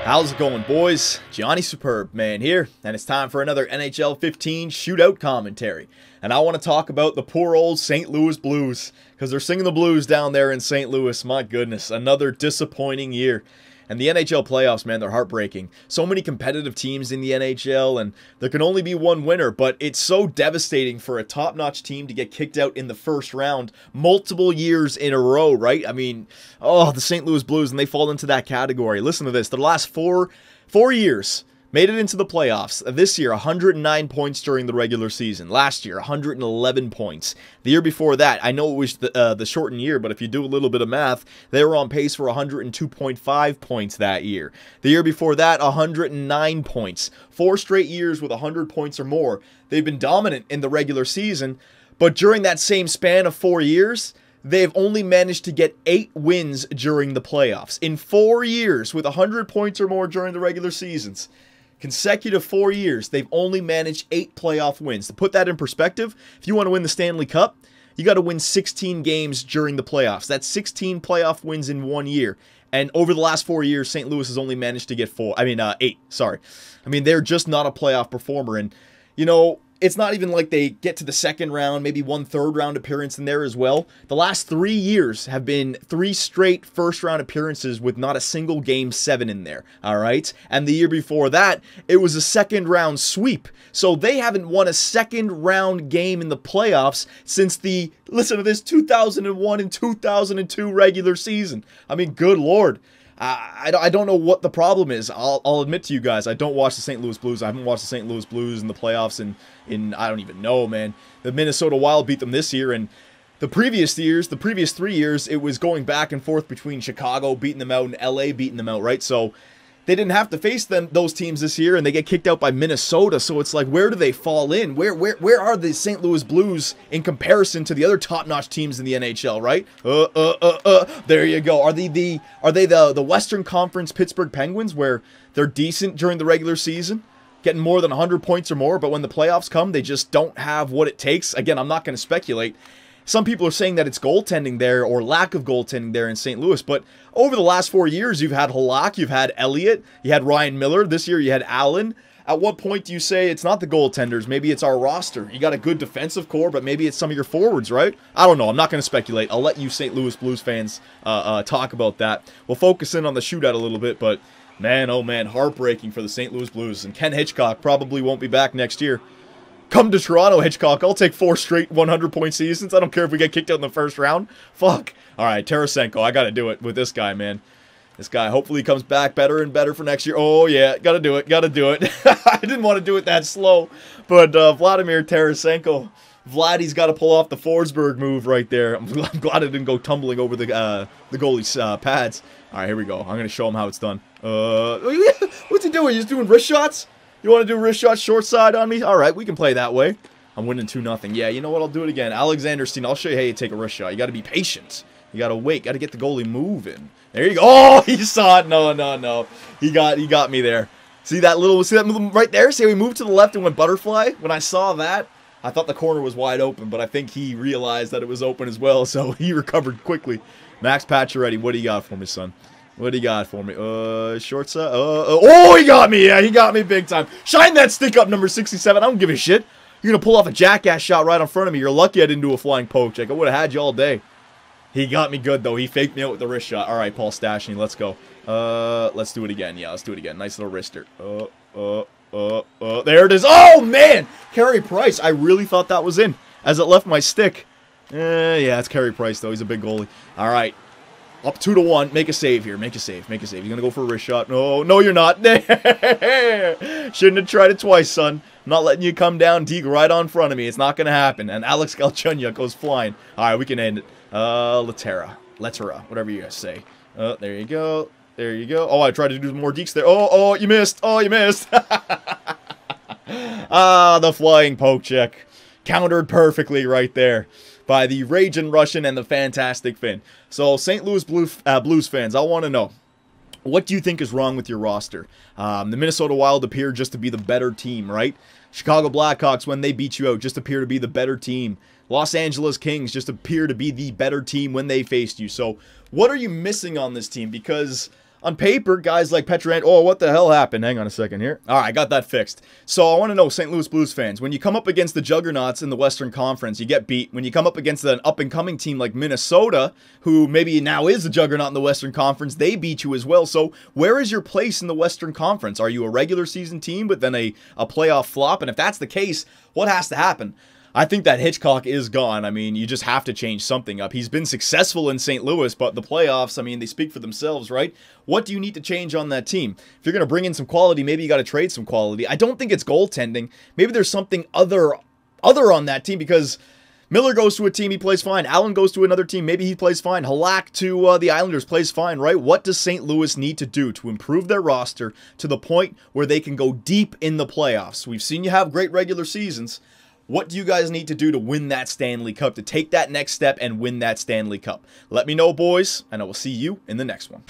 How's it going, boys? Johnny Superb Man here, and it's time for another NHL 15 shootout commentary. And I want to talk about the poor old St. Louis Blues, because they're singing the blues down there in St. Louis. My goodness, another disappointing year. And the NHL playoffs, man, they're heartbreaking. So many competitive teams in the NHL, and there can only be one winner, but it's so devastating for a top-notch team to get kicked out in the first round multiple years in a row, right? I mean, oh, the St. Louis Blues, and they fall into that category. Listen to this. The last four years made it into the playoffs. This year, 109 points during the regular season. Last year, 111 points. The year before that, I know it was the shortened year, but if you do a little bit of math, they were on pace for 102.5 points that year. The year before that, 109 points. 4 straight years with 100 points or more. They've been dominant in the regular season, but during that same span of 4 years, they've only managed to get 8 wins during the playoffs. In 4 years, with 100 points or more during the regular seasons, consecutive 4 years, they've only managed 8 playoff wins. To put that in perspective, if you want to win the Stanley Cup, you got to win 16 games during the playoffs. That's 16 playoff wins in 1 year. And over the last 4 years, St. Louis has only managed to get 8, sorry. I mean, they're just not a playoff performer. And, you know, it's not even like they get to the second round, maybe 1 third-round appearance in there as well. The last 3 years have been 3 straight first-round appearances with not a single Game 7 in there, all right? And the year before that, it was a second-round sweep. So they haven't won a second-round game in the playoffs since the, listen to this, 2001 and 2002 regular season. I mean, good Lord. I don't know what the problem is. I'll admit to you guys, I don't watch the St. Louis Blues. I haven't watched the St. Louis Blues in the playoffs in I don't even know, man. The Minnesota Wild beat them this year, and the previous 3 years, it was going back and forth between Chicago beating them out and LA beating them out, right? So they didn't have to face those teams this year, and they get kicked out by Minnesota. So it's like, where do they fall in? Where are the St. Louis Blues in comparison to the other top-notch teams in the NHL, right? There you go. Are they the Western Conference Pittsburgh Penguins, where they're decent during the regular season, getting more than 100 points or more, but when the playoffs come, they just don't have what it takes? Again, I'm not going to speculate. Some people are saying that it's goaltending there or lack of goaltending there in St. Louis, but over the last 4 years, you've had Halak, you've had Elliott, you had Ryan Miller. This year, you had Allen. At what point do you say it's not the goaltenders? Maybe it's our roster. You got a good defensive core, but maybe it's some of your forwards, right? I don't know. I'm not going to speculate. I'll let you St. Louis Blues fans talk about that. We'll focus in on the shootout a little bit, but man, oh man, heartbreaking for the St. Louis Blues. And Ken Hitchcock probably won't be back next year. Come to Toronto, Hitchcock. I'll take 4 straight 100-point seasons. I don't care if we get kicked out in the first round. Fuck. All right, Tarasenko. I got to do it with this guy, man. This guy, hopefully he comes back better and better for next year. Oh, yeah. Got to do it. Got to do it. I didn't want to do it that slow. But Vladimir Tarasenko. Vladdy's got to pull off the Forsberg move right there. I'm glad it didn't go tumbling over the goalie's pads. All right, here we go. I'm going to show him how it's done. What's he doing? He's doing wrist shots? You want to do wrist shot short side on me? All right, we can play that way. I'm winning 2-0. Yeah, you know what? I'll do it again. Alexander Steen, I'll show you how you take a wrist shot. You got to be patient. You got to wait. Got to get the goalie moving. There you go. Oh, he saw it. No. He got me there. See that move right there? See how he moved to the left and went butterfly? When I saw that, I thought the corner was wide open, but I think he realized that it was open as well, so he recovered quickly. Max Pacioretty, what do you got for me, son? What do you got for me? Short side. Oh, he got me. Yeah, he got me big time. Shine that stick up, number 67. I don't give a shit. You're going to pull off a jackass shot right in front of me. You're lucky I didn't do a flying poke check. I would have had you all day. He got me good, though. He faked me out with the wrist shot. All right, Paul Stastny, let's go. Let's do it again. Yeah, let's do it again. Nice little wrister. There it is. Oh, man. Carey Price. I really thought that was in as it left my stick. Yeah, it's Carey Price, though. He's a big goalie. All right. Up 2-1. Make a save here. Make a save. Make a save. You're going to go for a wrist shot. No, you're not. Shouldn't have tried it twice, son. I'm not letting you come down deep right on front of me. It's not going to happen. And Alex Galchenyuk goes flying. All right, we can end it. Letera, whatever you guys say. There you go. There you go. Oh, I tried to do more deeks there. Oh, you missed. Oh, you missed. The flying poke check. Countered perfectly right there by the Raging Russian and the Fantastic Finn. So, St. Louis Blues fans, I want to know, what do you think is wrong with your roster? The Minnesota Wild appear just to be the better team, right? Chicago Blackhawks, when they beat you out, just appear to be the better team. Los Angeles Kings just appear to be the better team when they faced you. So, what are you missing on this team? Because on paper, guys like Petrand, oh, what the hell happened? Hang on a second here. All right, I got that fixed. So I want to know, St. Louis Blues fans, when you come up against the juggernauts in the Western Conference, you get beat. When you come up against an up-and-coming team like Minnesota, who maybe now is a juggernaut in the Western Conference, they beat you as well. So where is your place in the Western Conference? Are you a regular season team, but then a playoff flop? And if that's the case, what has to happen? I think that Hitchcock is gone. I mean, you just have to change something up. He's been successful in St. Louis, but the playoffs, I mean, they speak for themselves, right? What do you need to change on that team? If you're going to bring in some quality, maybe you got to trade some quality. I don't think it's goaltending. Maybe there's something other on that team, because Miller goes to a team, he plays fine. Allen goes to another team, maybe he plays fine. Halak to the Islanders plays fine, right? What does St. Louis need to do to improve their roster to the point where they can go deep in the playoffs? We've seen you have great regular seasons. What do you guys need to do to win that Stanley Cup, to take that next step and win that Stanley Cup? Let me know, boys, and I will see you in the next one.